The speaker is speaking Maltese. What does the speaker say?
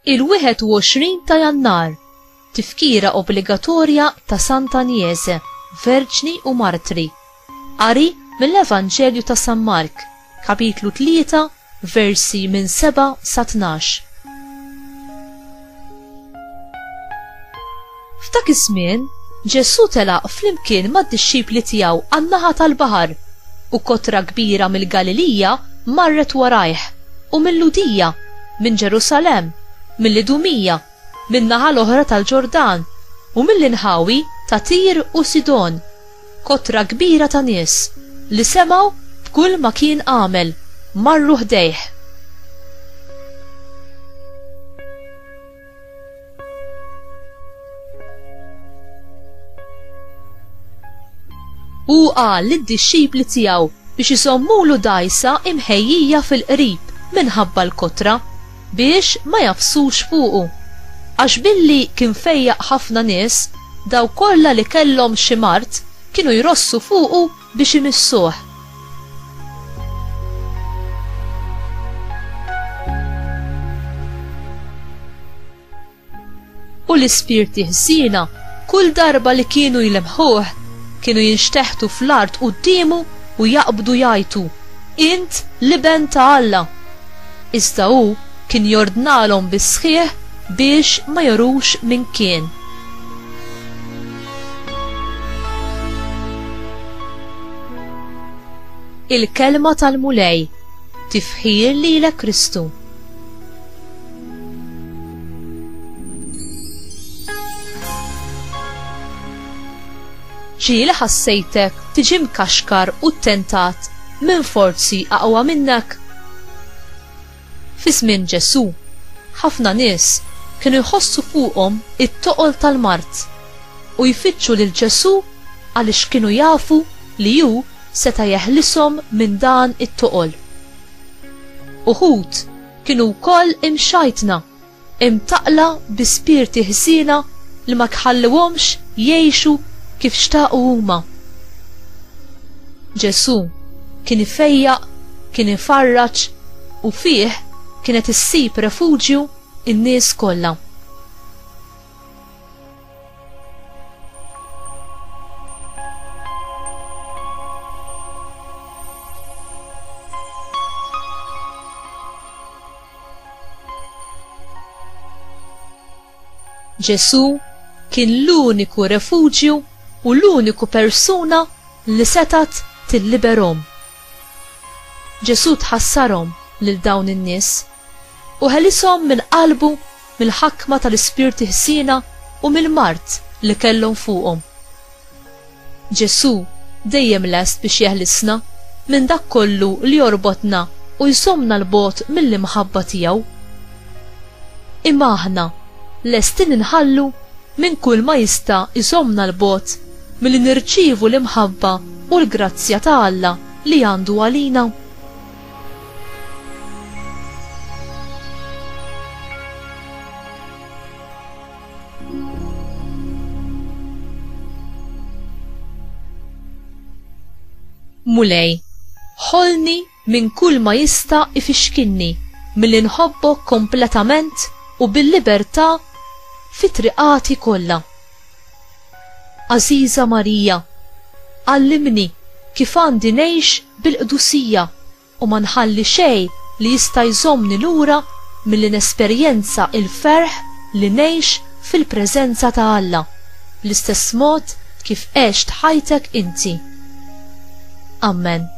Il-21 ta' Jannar, tifkira obbligatorja ta' Santa Agnese, Verġni u Martri. Qari mill-Evanġelju ta' San Mark, kapitlu 3, versi minn 7 sa 12. F'dak iż-żmien, Ġesu telaq flimkien mad-dixxipli tiegħu għan-naħa tal-baħar u kotra kbira mill-Galilija marret warajh u mill-Ludija, minn Ġerusalem, mill-Idumija, min-naħa l-oħra tal-Ġordan u mill-inħawi ta' Tir u Sidon, kotra kbira ta' nies li semgħu b'kull ma kien għamel, marru ħdejh. U qal lid-dixxipli tiegħu biex isommulu dgħajsa imħejjija fil-qrib minħabba l-kotra biex ma jafsux fuqu, għax billi kien fejjaq ħafna nies, daw kollha li kellhom xi mart kienu jrossu fuqu biex imissuh. U l-ispirti ħsiena kull darba li kienu jilemħuh kienu jinxteħtu fl-art qudiemu u jaqbdu jgħidu, int l-iben ta' Alla. Iżda hu kien jordnalhom bis-sħiħ biex ma jorux minn kien. Il-kelma tal-mulej, tifħir lilek Kristu. Ġieli ħassejtek tiġi mkaxkar u tentat minn forzi aqwa minnek. Fi żmien Ġesu, ħafna nies kienu jħossu fuqhom it-toqol tal-mart u jfittxu lil Ġesu għaliex kienu jafu li hu seta' jeħlishom minn dan it-toqol. Uħud kienu wkoll imxajtna, imtaqla bi spirti ħsiena li ma kħalluhomx jgħixu kif xtaqu huma. Ġesu kien ifejjaq, kien ifarraġ u fih kienet issib refuġju in-nies kollha. Ġesu kien l-uniku refuġju u l-uniku persuna li setat tilliberhom. Ġesu tħassarhom lil dawn in-nies u ħelishom minn qalbu mill-ħakma tal-ispirti ħsiena u mill-mart li kellhom fuqhom. Ġesu dejjem lest biex jeħlisna minn dak kollu li jorbotna u jsomna l-bogħod mill-imħabba tiegħu. Imma aħna lestin inħallu minn kull ma jista' jsomna l-bogħod milli nirċievu l-imħabba u l-grazzja ta' Alla li għandu għalina. Mulej, ħolni minn kull ma jista' ifixkinni milli nħobbok kompletament u bil-libertà fit-triqati kollha. Għażiża Marija, għallimni kif għandi ngħix bil-qdusija u ma nħalli xejn li jista' jżommni lura milli nesperjenza il-ferħ li ngħix fil-preżenza ta' Alla, l-istess mod kif għext ħajtek inti. Amen.